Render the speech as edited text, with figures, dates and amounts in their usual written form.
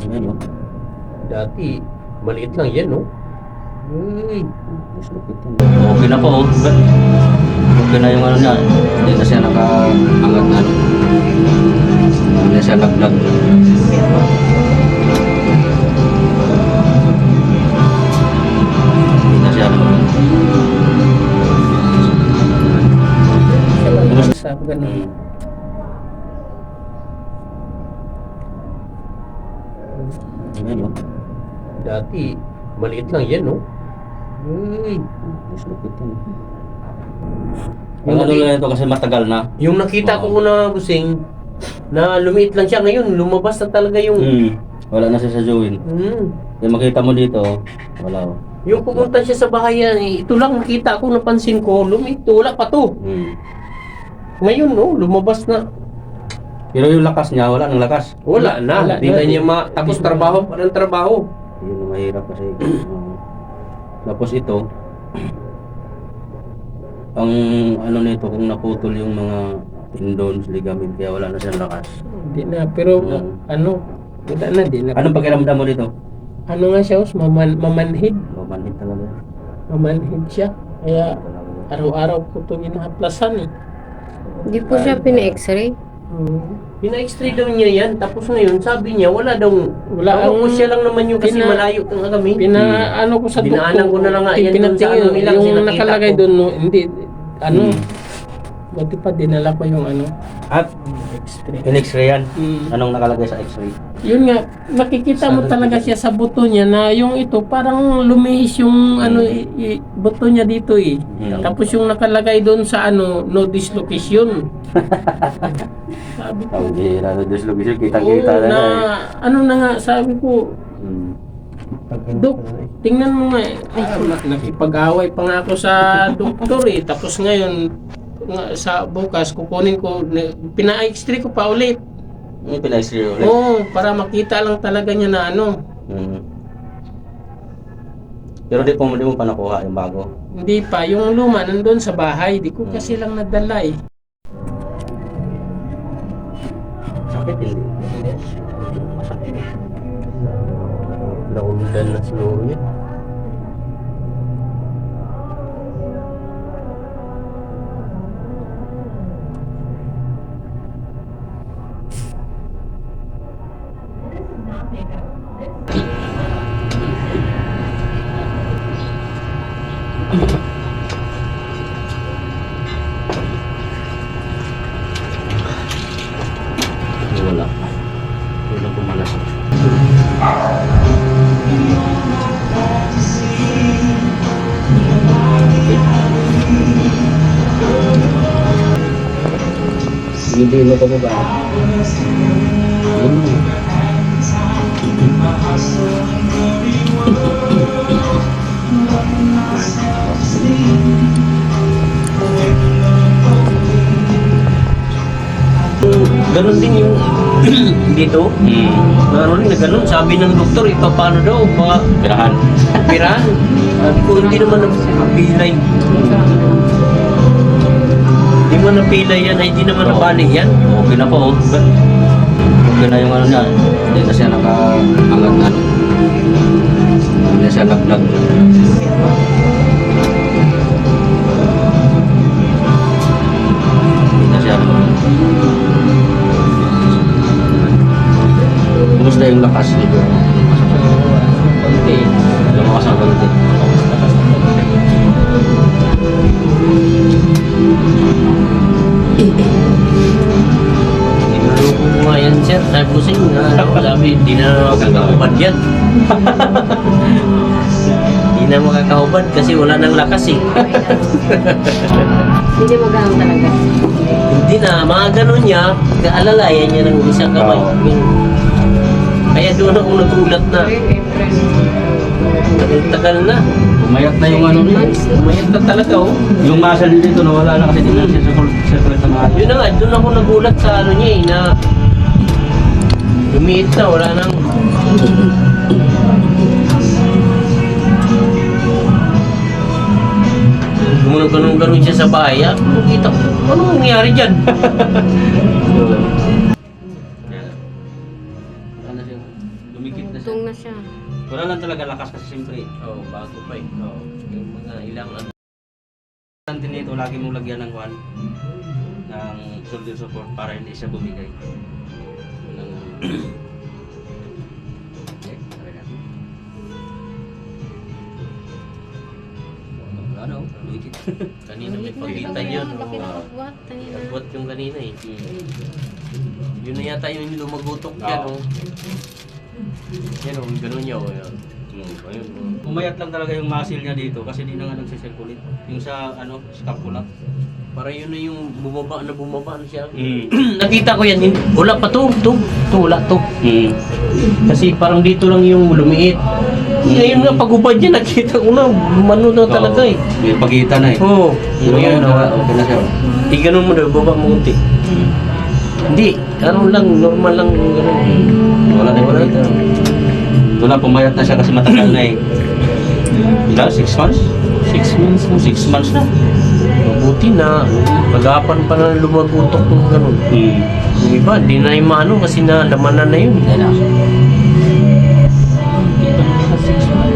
Ayan, no? Dati, maliit lang yan, no? Uy, Mas lupit yan. Okay na po, oh. Okay na yung ano niya. Hindi na siya nakaangat na. Hindi na siya laglag. Hindi na siya sa ganun. Ayan, no? Dati, maliit lang yan, no? Uy, Mas lupit yan. Yung ano lang ito kasi matagal na. yung nakita ko na busing, na lumiit lang siya ngayon, lumabas na talaga yung... Wala na siya sa join. Yung makita mo dito, wala. Oh. Yung pumunta siya sa bahay yan, ito lang nakita ko, napansin ko, lumiit, wala pa to. Ngayon, no, lumabas na. Pero yung lakas niya, wala nang lakas. Wala na, hindi na niya tapos trabaho pa ng trabaho. Yun ang mahirap kasi. Tapos ito, ang ano nito, kung naputol yung mga tendons, ligament, kaya wala na siyang lakas. Hindi na, pero ano, wala na, di na. Anong pakiramdam mo dito? Ano nga siya, mamanhid. Mamanhid talaga. Mamanhid siya. Kaya araw-araw ko itong inahaplasan eh. Hindi po siya pina-x-ray. Pina-x-ray daw niya yan, tapos ngayon sabi niya wala daw, wala ang- ko siya lang naman yung kasi malayo kang kami. Ano ko sa Dinaanan ko na lang nga yan dun sa ano nila, kasi yung nakita nakalagay ko. doon, no, hindi, buti pa dinala ko yung ano, At X-ray. in X-ray yan. Anong nakalagay sa X-ray? Yun nga, nakikita mo talaga siya sa buto niya na yung ito, parang lumihis yung ano, buto niya dito eh. Tapos yung nakalagay doon sa ano, no dislocation. Sabi ko, Ang hira na dislocation, oo, kitang-kita na na, yan. ano na nga, sabi ko, Dok, tingnan mo nga eh. Ay, nakipag-away pa nga ako sa doktor eh. Tapos ngayon, sa bukas, kukunin ko, pina-x-ray ko pa ulit. May pina-X-ray ulit. Oo, para makita lang talaga niya na ano. Pero di mo pa nakuha yung bago. Hindi pa, yung luma nandun sa bahay. Di ko kasi lang nadala eh. Sakit hindi. Masakit. Naundan na siguro niya. Wala. Wala pumalas. Hindi mo pa ba? Ganon din yung dito. Naroon rin na ganon. Sabi ng doktor, paano daw? Baka Pirahan. pirahan. Sabi ko, hindi naman napilay. Hindi mo napilay yan, ay hindi naman nabali yan. Okay na po. Okay na yung ano niya. Hindi na siya nakaangat na. Hindi na siya laglag. Hindi na siya. Kumusta yung lakas nito? Konti. Lumakas ang konti. Niluloko ko nga yan, sir. Sabi ko sa'yo, sabi, hindi na makakahubad yan. Hindi na makakahubad kasi wala nang lakas eh. Hindi magaang talaga. Hindi na, mga ganon niya, kaalalayan niya ng isang kamay. Kaya doon ako nagulat na. Tagal na. Umayat na yung ano niya. Umayat na talaga oh. Yung muscle dito nawala na kasi di na siya circulate ng mga. Yun na nga, doon ako nagulat sa ano niya eh, na lumiit na, wala nang... Gumano-ganon siya sa bahay, kita ko, ano nangyari dyan? Ano siya? Dumikit na siya. Tungtong na siya. Wala lang talaga lakas kasi siyempre. Oh, bago pa eh. Oh, yung mga ilang ano. Ang nito, lagi mong lagyan ng kwan ng shoulder support para hindi siya bumigay. Okay, try natin. Ano? Dumikit. Kanina may Ulit na, pagitan ikaw yun. na, bakit nagbuhat kanina? Nagbuhat yung kanina eh. Yun na yata yung lumagutok yan. Oo. Oh. Yan oh, ganun niya oh. Yan. Ayun, oh. Umayat lang talaga yung muscle niya dito kasi di na nga nagsisirculate. Yung sa ano, scapula. Para yun na yung bumaba na siya. Mm. Nakita ko yan, wala pa to, wala to. Mm. Kasi parang dito lang yung lumiit. Ngayon nga, pag-ubad niya, nakita ko na, lumano na talaga eh. May pagitan na eh. Oo. Pero ngayon, okay na siya. Ganun mo na, baba mo unti. Hindi, ano lang, normal lang ganun. Wala na yung pagitan. Ito na, pumayat na siya kasi matagal na eh. Ilan? 6 months? 6 months na. 6 months na. Mabuti na, pag-apan pa na lumagutok ng ganun. Yung iba, hindi na yung maano kasi na lamanan na yun. Yan na. Dito na 6 months.